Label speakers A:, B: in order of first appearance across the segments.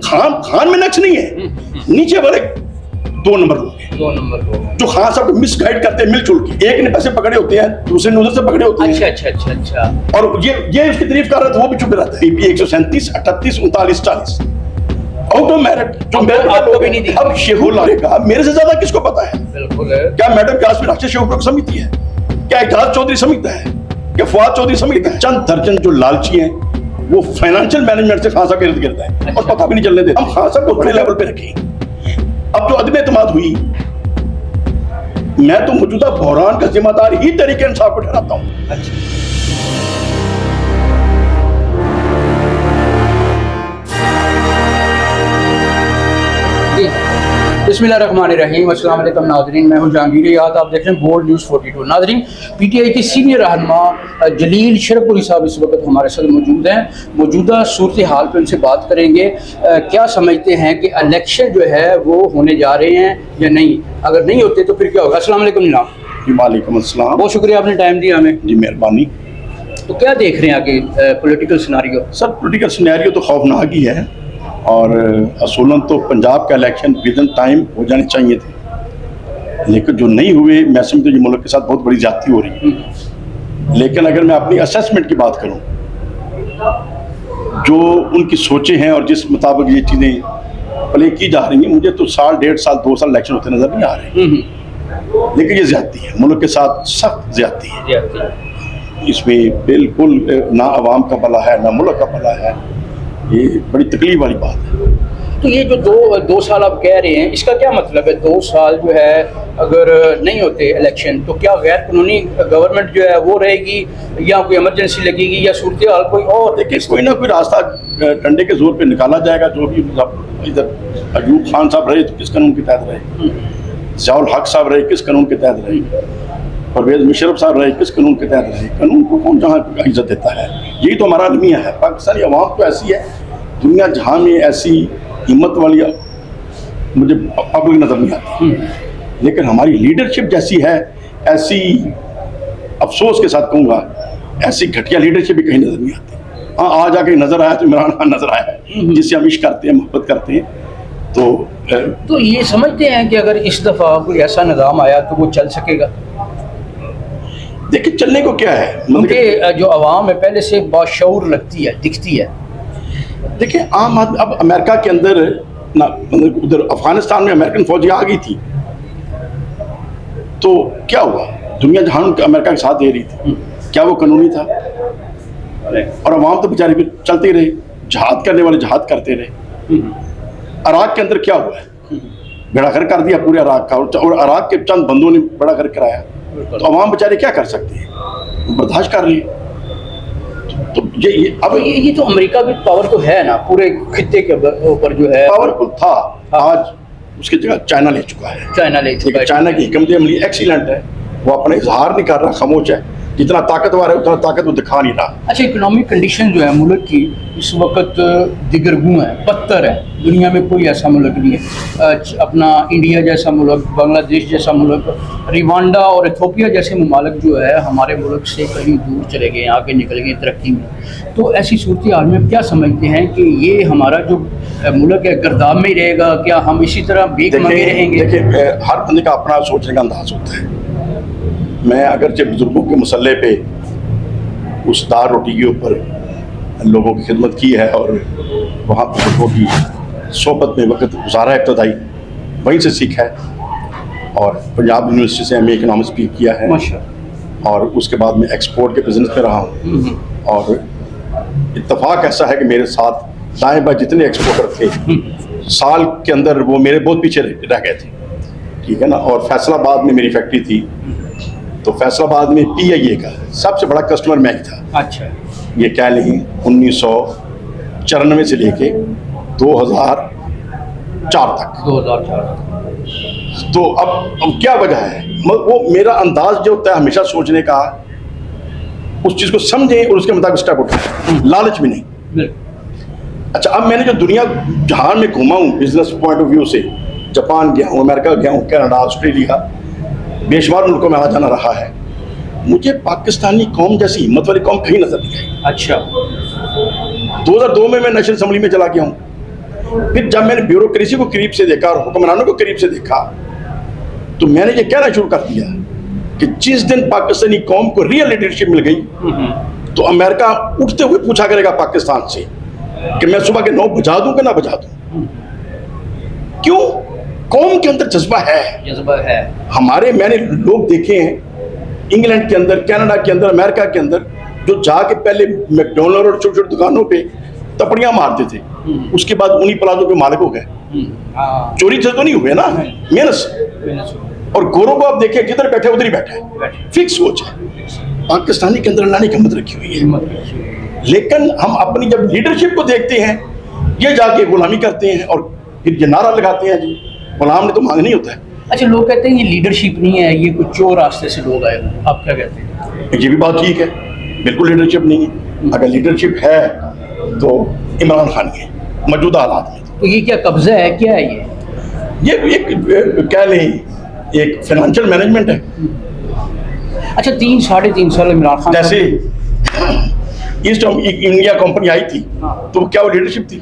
A: खान में नक्श नहीं है, नीचे वाले 2 नंबर लोग हैं,
B: 2 नंबर लोग
A: जो खान साहब को मिसगाइड करते हैं मिलजुल के। एक ने पैसे पकड़े होते हैं, दूसरे ने उधर से पकड़े होते हैं।
B: अच्छा।
A: और ये उसकी तारीफ कर रहा था, वो भी चुप रहता है। 137, 38, 39, 40 आउट ऑफ मेरिट जो मेरे
B: आपको भी नहीं दी।
A: अब शेहू लाएगा, मेरे से ज्यादा किसको पता है?
B: बिल्कुल है।
A: क्या मैडम व्यास में राष्ट्रीय शेहू समिति है? क्या इकरार चौधरी समझता है? क्या फवाद चौधरी समझता है? चंद दर्जन जो लालची हैं वो फाइनेंशियल मैनेजमेंट से खान साहब के इर्द गिर्द है और पता भी नहीं चलने देते। हम खान साहब को बड़े लेवल पे रखें। अब जो अदम एतमाद हुई, मैं तो मौजूदा बहरान का जिम्मेदार ही तरीके इंसाफ को ठहराता हूँ।
B: बिस्मिल्लाहिर्रहमानिर्रहीम। अस्सलाम वालेकुम नाज़रीन, मैं हूं जहांगीर याद, आप देख रहे हैं बोल्ड न्यूज़ 42। नाज़रीन, पीटीआई के सीनियर रहनुमा जलील शरफुली साहब इस वक्त हमारे साथ मौजूद हैं। मौजूदा सूरत हाल पर उनसे बात करेंगे। क्या समझते हैं कि इलेक्शन जो है वो होने जा रहे हैं या नहीं? अगर नहीं होते तो फिर क्या होगा? अस्सलाम वालेकुम जनाब।
A: जी वालेकुम अस्सलाम।
B: बहुत शुक्रिया, आपने टाइम दिया हमें।
A: जी मेहरबानी।
B: तो क्या देख रहे हैं आगे political scenario?
A: Sir political scenario तो खौफनाक ही है और असूलन तो पंजाब का इलेक्शन विदिन टाइम हो जाने चाहिए थे, लेकिन जो नहीं हुए, मैं समझता हूँ मुल्क के साथ बहुत बड़ी ज्यादती हो रही है। लेकिन अगर मैं अपनी असेसमेंट की बात करूँ, जो उनकी सोचें हैं और जिस मुताबिक ये चीज़ें प्ले की जा रही हैं, मुझे तो 1.5 साल 2 साल इलेक्शन होते नजर नहीं आ रहे हैं। लेकिन ये ज्यादती है, मुल्क के साथ सख्त ज्यादती है। इसमें बिल्कुल ना अवाम का भला है ना मुल्क का भला है, ये बड़ी तकलीफ वाली बात है।
B: तो ये जो दो साल आप कह रहे हैं, इसका क्या मतलब है? 2 साल जो है अगर नहीं होते इलेक्शन तो क्या गैर कानूनी गवर्नमेंट जो है वो रहेगी या कोई इमरजेंसी लगेगी या सूरत हाल कोई और?
A: देखिए कोई ना कोई रास्ता डंडे के जोर पे निकाला जाएगा। जो भी इधर अयूब खान साहब रहे तो किस कानून के तहत रहे, ज़ियाउल हक साहब रहे किस कानून के तहत रहे, परवेज मुशर्रफ साहब रहे किस कानून के तहत रहे। कानून को कौन जहाँ इज्जत देता है? यही तो हमारा अलमिया है। पाकिस्तानी अवाम तो ऐसी है, दुनिया जहाँ में ऐसी हिम्मत वाली मुझे पब्लिक नजर नहीं आती। लेकिन हमारी लीडरशिप जैसी है, ऐसी अफसोस के साथ कहूँगा ऐसी घटिया लीडरशिप भी कहीं नजर नहीं आती। हाँ, आज आके नजर आया तो इमरान खान नजर आया है, जिससे हम इश्क करते हैं, मोहब्बत करते हैं।
B: तो ये समझते हैं कि अगर इस दफ़ा कोई ऐसा निज़ाम आया तो वो चल सकेगा?
A: देखिए चलने को क्या है,
B: क्योंकि जो अवाम है पहले से बाशऊर लगती है, दिखती है।
A: देखिए आम आदमी अब अमेरिका के अंदर ना, मतलब उधर अफगानिस्तान में अमेरिकन फौजी आ गई थी तो क्या हुआ? दुनिया जहां अमेरिका का साथ दे रही थी, क्या वो कानूनी था? और अवाम तो बेचारे फिर चलते रहे, जहाद करने वाले जहाद करते रहे। इराक के अंदर क्या हुआ है? बेड़ा गर्क कर दिया पूरे इराक का, और इराक के चंद बंदों ने बेड़ा गर्क कराया। तो अवाम बेचारे क्या कर सकते हैं? बर्दाश्त कर लिए। तो ये
B: तो अमेरिका भी पावर तो है ना पूरे खित्ते के ऊपर, जो है
A: पावरफुल था। आज उसकी जगह चाइना ले चुका है। चाइना की हिकमत अमली एक्सीलेंट है, वो अपना इजहार नहीं कर रहा, खामोश है। जितना ताकतवर है उतना ताकत वो दिखा नहीं रहा।
B: अच्छा, इकोनॉमिक कंडीशन जो है मुल्क की इस वक्त दिगरगू है, बदतर है। दुनिया में कोई ऐसा मुल्क नहीं है, अपना इंडिया जैसा मुल्क, बांग्लादेश जैसा मुल्क, रिवांडा और इथोपिया जैसे ममालिक जो है हमारे मुल्क से कहीं दूर चले गए, आगे निकल गए तरक्की में। तो ऐसी सूरत हाल में क्या समझते हैं कि ये हमारा जो मुल्क है गर्दाब में ही रहेगा? क्या हम इसी तरह भीख मांगे रहेंगे?
A: देखिए हर बंदे का अपना सोचने का अंदाज होता है। मैं अगरचे बुजुर्गों के मसले पे उस दार रोटी के ऊपर लोगों की खिदमत की है और वहाँ बुजुर्गों की सोहबत में वक्त गुजारा है, इब्तदाई वहीं से सीखा है। और पंजाब यूनिवर्सिटी से एमए इकोनॉमिक्स भी किया है और उसके बाद मैं एक्सपोर्ट के बिजनेस में रहा हूँ। और इत्तेफाक ऐसा है कि मेरे साथ दाएं बाएं जितने एक्सपोर्टर थे साल के अंदर वो मेरे बहुत पीछे रह गए थे, ठीक है ना। और फैसलाबाद में मेरी फैक्ट्री थी, तो फैसलाबाद में पीआईए का सबसे बड़ा कस्टमर मैं ही था।
B: अच्छा,
A: ये क्या लें 1994 से लेके 2004 तक।
B: 2004।
A: तो अब क्या वजह है? वो मेरा अंदाज जो होता है हमेशा सोचने का, उस चीज़ को समझें और उसके मुताबिक स्टेप उठाएं, लालच भी नहीं। अच्छा, अब मैंने जो दुनिया जहान में घूमा हूँ बिजनेस पॉइंट ऑफ व्यू से, जापान गया हूँ, अमेरिका गया हूँ, कनाडा, ऑस्ट्रेलिया, बेशुमार मुल्कों में आना जाना रहा है, मुझे पाकिस्तानी कौम जैसी हिम्मत वाली कौम कहीं नजर नहीं आई।
B: अच्छा,
A: 2002 में मैं नेशनल असेंबली में चला गया हूँ, फिर जब मैंने ब्यूरोक्रेसी को करीब से देखा और हुक्मरानों को करीब से देखा, तो मैंने ये कहना शुरू कर दिया कि जिस दिन पाकिस्तानी कौम को रियल लीडरशिप मिल गई, तो अमेरिका उठते हुए पूछा करेगा पाकिस्तान से कि मैं सुबह के 9 बजा दूं कि ना बजा दूं। क्यों? कौम के अंदर जज्बा है। हमारे मैंने लोग देखे हैं इंग्लैंड के अंदर, कनाडा के अंदर, अमेरिका के अंदर, जो जाके पहले मैकडोनल्ड और छोटी छोटी दुकानों पे तपड़ियां मारते थे, उसके बाद उन्हीं प्लाजों के मालिक हो गए। चोरी से तो नहीं हुए ना, मेहनत से। और गोरों को आप देखिए जिधर बैठे उधर ही बैठे, फिक्स सोच है। पाकिस्तानी के अंदर अल्लाह ने हिम्मत रखी हुई है, लेकिन हम अपनी जब लीडरशिप को देखते हैं, ये जाके गुलामी करते हैं और फिर ये नारा लगाते हैं, जी गुलाम ने तो मांग नहीं होता है।
B: अच्छा, लोग कहते हैं ये लीडरशिप नहीं है, ये कुछ चोर रास्ते से लोग आए। आप क्या कहते हैं?
A: ये भी बात ठीक है, बिल्कुल लीडरशिप नहीं है। अगर लीडरशिप है तो इमरान खान की मौजूदा हालात में
B: तो ये क्या कब्जा है, क्या है ये
A: एक कह लें एक फाइनेंशियल मैनेजमेंट है।
B: अच्छा, 3-3.5 साल इमरान खान
A: जैसे ईस्ट इंडिया कंपनी आई थी, तो क्या वो लीडरशिप थी?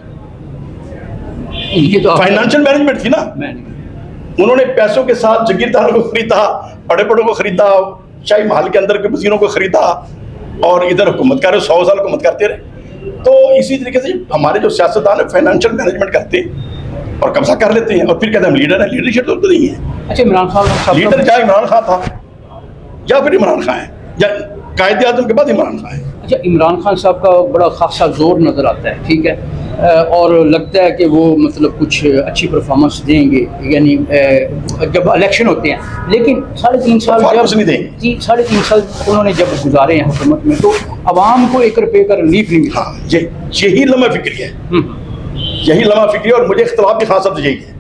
B: ये तो
A: फाइनेंशियल मैनेजमेंट थी ना। उन्होंने पैसों के साथ जागीरदारों को खरीदा, बड़े बड़ों को खरीदा, शाही महल के अंदर के वजीरों को खरीदा और इधर हुकूमत कर 100 साल हुकूमत करते रहे। तो इसी तरीके से हमारे जो सियासतदान है फाइनेंशियल मैनेजमेंट करते हैं और कब्जा कर लेते हैं और फिर कहते हैं हम लीडर है। लीडरशिप तो नहीं है।
B: अच्छा, इमरान खान
A: लीडर या इमरान खान था या फिर इमरान खान है या कायदे आज़म के बाद इमरान खान है।
B: अच्छा, इमरान खान साहब का बड़ा खासा जोर नज़र आता है, ठीक है, और लगता है कि वो मतलब कुछ अच्छी परफॉर्मेंस देंगे, यानी जब इलेक्शन होते हैं। लेकिन 3.5 साल जब 3.5 साल उन्होंने जब गुजारे हैं हुकूमत में, तो आवाम को 1 रुपये का रिलीफ नहीं मिला।
A: हाँ, यही लम्हा फिक्री है, यही लम्हा फिक्री है। और मुझे इख्तलाफ भी खास शब्द यही है।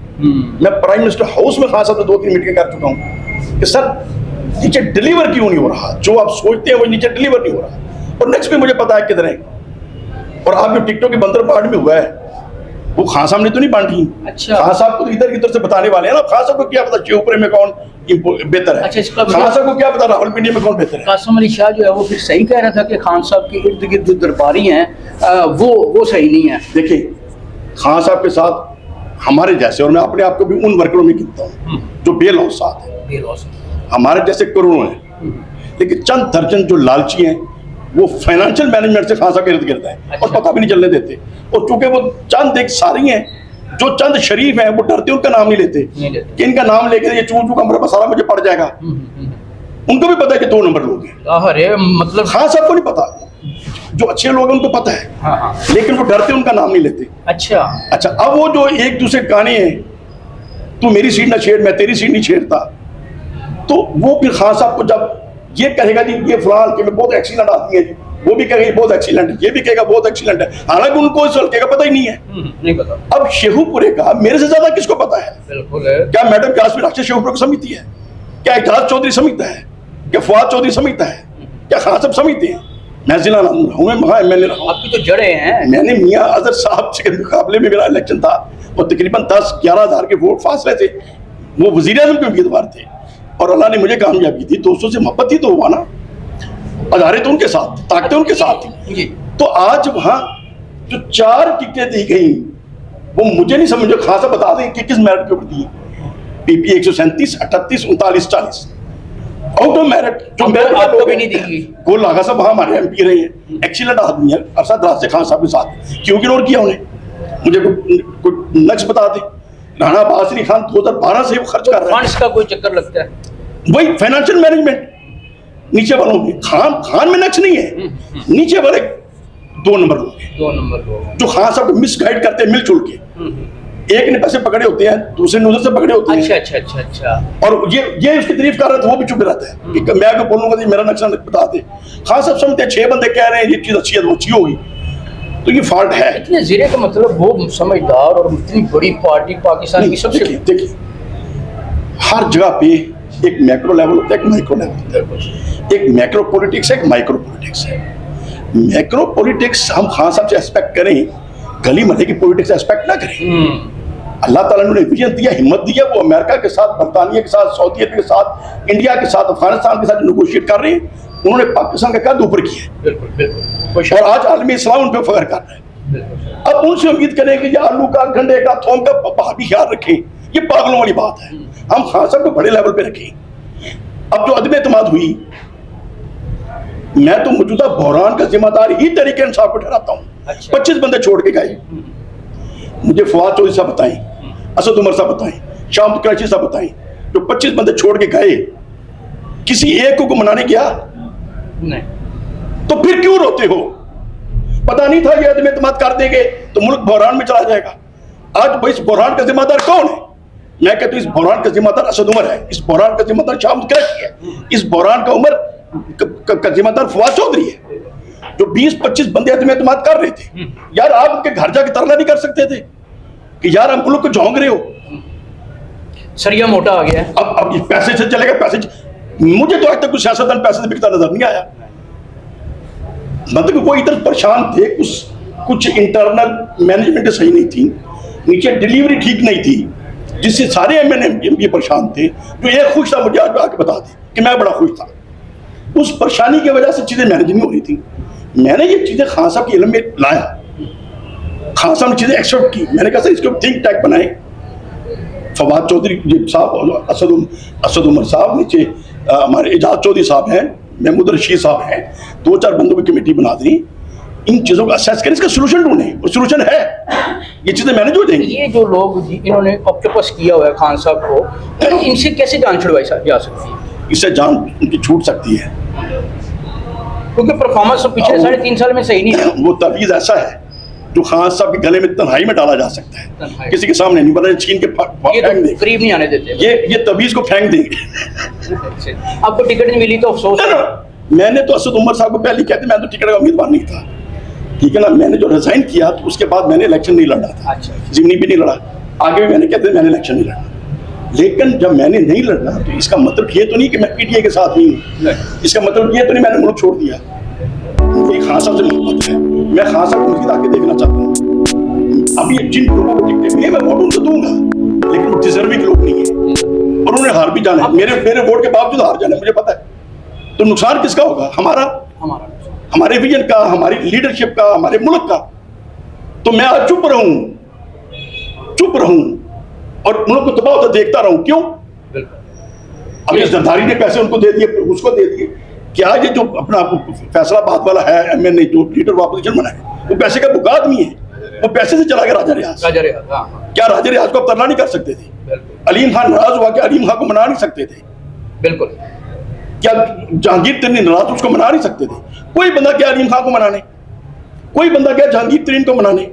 A: मैं प्राइम मिनिस्टर हाउस में खास शब्द 2-3 मीटिंग कर चुका हूँ कि सर नीचे डिलीवर क्यों नहीं हो रहा, जो आप सोचते हैं वो नीचे डिलीवर नहीं हो रहा। और नेक्स्ट में मुझे पता है किधर है। और आप जो टिकटॉक के बंदर पार्ट में हुआ है, वो खान साहब ने तो नहीं बांटी।
B: अच्छा,
A: खान साहब को इधर की तरफ से बताने वाले हैं ना। खान साहब को क्या पता शिवपुरी में कौन बेहतर है।
B: अच्छा,
A: खान साहब को क्या पता रावलपिंडी में कौन बेहतर है।
B: कासिम अली शाह जो है वो फिर सही कह रहा था कि खान साहब के इर्द गिर्द जो दरबारी हैं वो सही नहीं है।
A: देखिए, खान साहब के साथ हमारे जैसे, और मैं अपने आप को भी उन वर्करों में गिनता हूँ जो बेलौस साथ है, हमारे जैसे करोड़ों हैं, लेकिन चंद दर्जन जो लालची हैं वो फाइनेंशियल मैनेजमेंट से खान साहब के इर्द गिर्द है।
B: अच्छा।
A: और पता भी नहीं चलने देते। और चूंकि वो चंद एक सारी हैं, जो चंद शरीफ हैं, वो डरते उनका नाम नहीं लेते कि इनका नाम लेके ये चू का मेरा मसाला मुझे पड़ जाएगा। उनको भी पता है कि 2 नंबर लोग हैं।
B: अरे मतलब
A: खान साहब को नहीं पता, जो अच्छे लोग हैं उनको पता है।
B: हाँ।
A: लेकिन वो डरते उनका नाम नहीं लेते।
B: अच्छा,
A: अब वो जो एक दूसरे गाने हैं, तू मेरी सीट ना छेड़ मैं तेरी सीट नहीं छेड़ता, तो वो फिर खान साहब को जब ये कहेगा जी ये फिलहाल कि मैं बहुत एक्सीलेंट आदमी है जी, वो भी कहेगा बहुत एक्सीलेंट है, ये भी कहेगा बहुत एक्सीलेंट है, हालांकि उनको इस हल्के का पता ही नहीं है।
B: नहीं पता।
A: अब शेखुपुरे का मेरे से ज्यादा किसको पता है?
B: बिल्कुल है।
A: क्या मैडम यास्मीन अख्तर शेखुपुरे को समझती है? क्या एजाज चौधरी समझता है? क्या फवाद चौधरी समझता है? क्या खान साहब समझते हैं? मैं जिला हूँ, मैं महा एमएलए रहा हूँ।
B: आपकी तो जड़ें हैं।
A: मैंने मियाँ अजहर साहब के मुकाबले में मेरा इलेक्शन था, और तकरीबन 10-11 हज़ार के वोट फासले थे। वो वज़ीर आज़म के उम्मीदवार थे और अल्लाह ने मुझे कामयाबी दी। दोस्तों से मोहब्बत ही तो हुआ ना, अदारे तो उनके साथ, ताकतें उनके साथ थी। तो आज वहाँ जो 4 टिकटें दी गई, वो मुझे नहीं समझो, खासा बता दें कि किस मेरिट के ऊपर दी। PP 137, 38, 39, 40 out of merit. जो मेरिट
B: आपको भी नहीं देंगी।
A: गोल लागा साहब वहाँ हमारे एमपी रहे हैं, एक्सीलेंट आदमी है, अरशद दराज से खान साहब के साथ क्यों इग्नोर किया उन्हें? मुझे कोई नक्श बता दे। राणा अब्बास अली खान 2012 से वो खर्च कर रहे हैं।
B: फंड्स का कोई चक्कर लगता है,
A: वही फाइनेंशियल मैनेजमेंट नीचे वालों में। खान में नक्श नहीं है, नीचे वाले 2 नंबर लोग हैं,
B: 2 नंबर लोग
A: जो खान साहब को मिसगाइड करते हैं मिलजुल के। एक ने पैसे पकड़े होते हैं, दूसरे ने उधर से पकड़े होते हैं।
B: अच्छा।
A: और ये उसकी तारीफ कर रहा था, वो भी चुप रहता है कि मैं अगर बोलूंगा तो मेरा नक्शा बता दे। खान साहब समझते हैं 6 बंदे कह रहे हैं ये चीज अच्छी है वो अच्छी होगी, तो ये फॉल्ट है।
B: इतने जीरे का मतलब वो समझदार और इतनी बड़ी पार्टी पाकिस्तान की सबसे।
A: देखिए हर जगह पे एक मैक्रो लेवल होता है, एक माइक्रो लेवल होता है। एक मैक्रो पॉलिटिक्स है, एक माइक्रो पॉलिटिक्स है। मैक्रो पॉलिटिक्स हम खान साहब से एक्सपेक्ट करें, गली महल्ले की पॉलिटिक्स एक्सपेक्ट ना करें। अल्लाह ताला ने विजन दिया, हिम्मत दिया, वो अमेरिका के साथ, बरतानिया के साथ, सऊदी अरब के साथ, इंडिया के साथ, अफगानिस्तान के साथ नेगोशिएट कर रहे हैं। उन्होंने पाकिस्तान का कद ऊपर किया।
B: बिल्कुल।
A: और आज आलमी इस्लाम उन पर फख्र कर रहा है। अब उनसे उम्मीद करें कि ये आलू का, गंडे का, थोम का भी ख्याल रखें, ये पागलों वाली बात है। हम खान साहब को बड़े लेवल पे रखें। अब जो अदम एतमाद हुई, मैं तो मौजूदा बहरान का जिम्मेदार ही तरीके इंसाफ को ठहराता हूँ। 25 बंदे छोड़ के गए, मुझे फवाद चौधरी साहब बताएं, असद उमर साहब बताएं, शाम कराची साहब बताएं, जो 25 बंदे छोड़ के गए, किसी एक को मनाने गया
B: नहीं,
A: तो फिर क्यों रोते हो? पता नहीं था ये अदम एतमाद कर देंगे तो मुल्क बहरान में चला जाएगा। आज इस बहरान का जिम्मेदार कौन है? मैं कहता हूं इस बहरान का जिम्मेदार असद उमर है, इस बहरान का जिम्मेदार शाम कराची है, इस बहरान का उमर का जिम्मेदार फवाद चौधरी है, जो 20-25 बंदे अदम एतमाद कर रहे थे। यार आप उनके घर जाके तरला नहीं कर सकते थे कि यार हम लोग को झोंक रहे हो?
B: सरिया मोटा आ गया है।
A: अब ये पैसे से चलेगा, पैसे मुझे तो आज तक कुछ सियासतदान पैसे से बिकता नजर नहीं आया। मतलब कोई इधर परेशान थे, कुछ इंटरनल मैनेजमेंट सही नहीं थी, नीचे डिलीवरी ठीक नहीं थी, जिससे सारे एमएनए परेशान थे। जो एक खुश था, मुझे आज आके बता दे कि मैं बड़ा खुश था। उस परेशानी की वजह से चीजें मैनेज नहीं हो रही थी। मैंने ये चीजें खान साहब के इल्म में लाया, खान साहब ने चीजें एक्सेप्ट की। मैंने कहा सर इसको थिंक टैंक बनाए, फवाद चौधरी साहब, असद उमर साहब, नीचे हमारे एजाज चौधरी साहब हैं, महमूद रशीद साहब हैं, 2-4 बंदों की कमेटी बना दी। इन चीजों को असेस करें, इसका सोल्यूशन ढूंढें, और सोल्यूशन है, ये चीजें मैनेज हो जाएंगी।
B: ये जो लोग इन्होंने ऑक्टोपस किया हुआ है खान साहब को, इनसे कैसे जान छुड़वाई जा सकती है?
A: इससे जान उनकी छूट सकती है,
B: क्योंकि परफॉर्मेंस तो पिछले 3.5 साल में सही नहीं है।
A: वो तवीज़ ऐसा है जो खान साहब के गले में तन्हाई में डाला जा सकता है, किसी के सामने नहीं, बल्कि छीन के फेंक देंगे,
B: करीब नहीं आने देते।
A: ये तवीज़ को फेंक देंगे।
B: आपको टिकट नहीं मिली तो अफसोस है।
A: मैंने तो असद उमर साहब को पहले कहते, मैं तो टिकट का उम्मीदवार नहीं था, ठीक है ना। मैंने जो रिजाइन किया तो उसके बाद मैंने इलेक्शन नहीं लड़ा था, जिमनी भी नहीं लड़ा, आगे भी मैंने कहते मैंने इलेक्शन नहीं लड़ा। लेकिन जब मैंने नहीं लड़ना तो इसका मतलब ये तो नहीं कि मैं पीटीआई के साथ नहीं हूँ, इसका मतलब ये तो नहीं मैंने मुल्क छोड़ दिया। मुझे खान साहब से मोहब्बत है, मैं खान साहब को मस्जिद आके देखना चाहता हूँ। अब ये जिन लोगों को टिकटें मिले मैं वोट उनको दूंगा, लेकिन वो डिजर्विंग लोग नहीं है और उन्होंने हार भी जाना है। मेरे वोट के बावजूद हार जाना है, मुझे पता है। तो नुकसान किसका होगा? हमारे विजन का, हमारी लीडरशिप का, हमारे मुल्क का। तो मैं आज चुप रहूं और मुल्क को तबाह होता देखता रहूं, क्यों? अब ये जरदारी ने पैसे उनको दे दिए, उसको दे दिए। क्या ये जो अपना फैसलाबाद वाला है एमएनए जो लीडर ऑफ अपोजिशन बना है, वो पैसे का भुखा आदमी है, वो पैसे से चला गया राजा रियाज। क्या राजा रियाज को अब तरला नहीं कर सकते थे? अलीम खान नाराज हुआ, क्या अलीम खान को मना नहीं सकते थे?
B: बिल्कुल।
A: क्या जहांगीर तरीन नाराज, उसको मना नहीं सकते थे? कोई बंदा क्या अलीम खान को मनाने, कोई बंदा क्या जहांगीर तरीन को मनाने?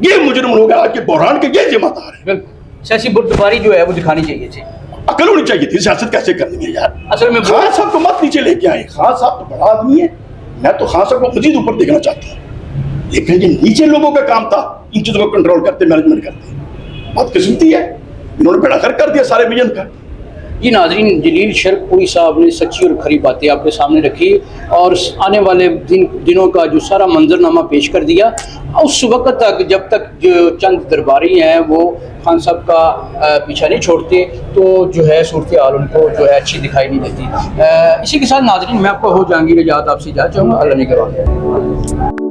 A: ये मुजरिम लोग आज के बहरान के ये जिम्मेदार है।
B: सियासी बुर्दबारी जो है वो दिखानी चाहिए थी,
A: अकल होनी चाहिए थी। सियासत कैसे करनी है यार?
B: असल में
A: खान साहब को मत नीचे लेके आए, खान साहब तो बड़ा आदमी है, मैं तो खान साहब को मजीद ऊपर देखना चाहता हूँ। लेकिन ये नीचे लोगों का काम था इन चीजों को कंट्रोल करते, मैनेजमेंट करते। बहुत किस्मती है, इन्होंने बेड़ा गर्क कर दिया सारे विजन का।
B: जी नाज़रीन, जलील शर्कपुरी साहब ने सच्ची और खरी बातें आपके सामने रखी और आने वाले दिनों का जो सारा मंजरनामा पेश कर दिया। उस वक्त तक जब तक जो चंद दरबारी हैं वो खान साहब का पीछा नहीं छोड़ते तो जो है सूरत हाल उनको जो है अच्छी दिखाई नहीं देती। इसी के साथ नाज़रीन मैं आपको हो जहांगीर इजाज़त आपसे इजाज़त चाहूँगा। अल्लाह ने करवा।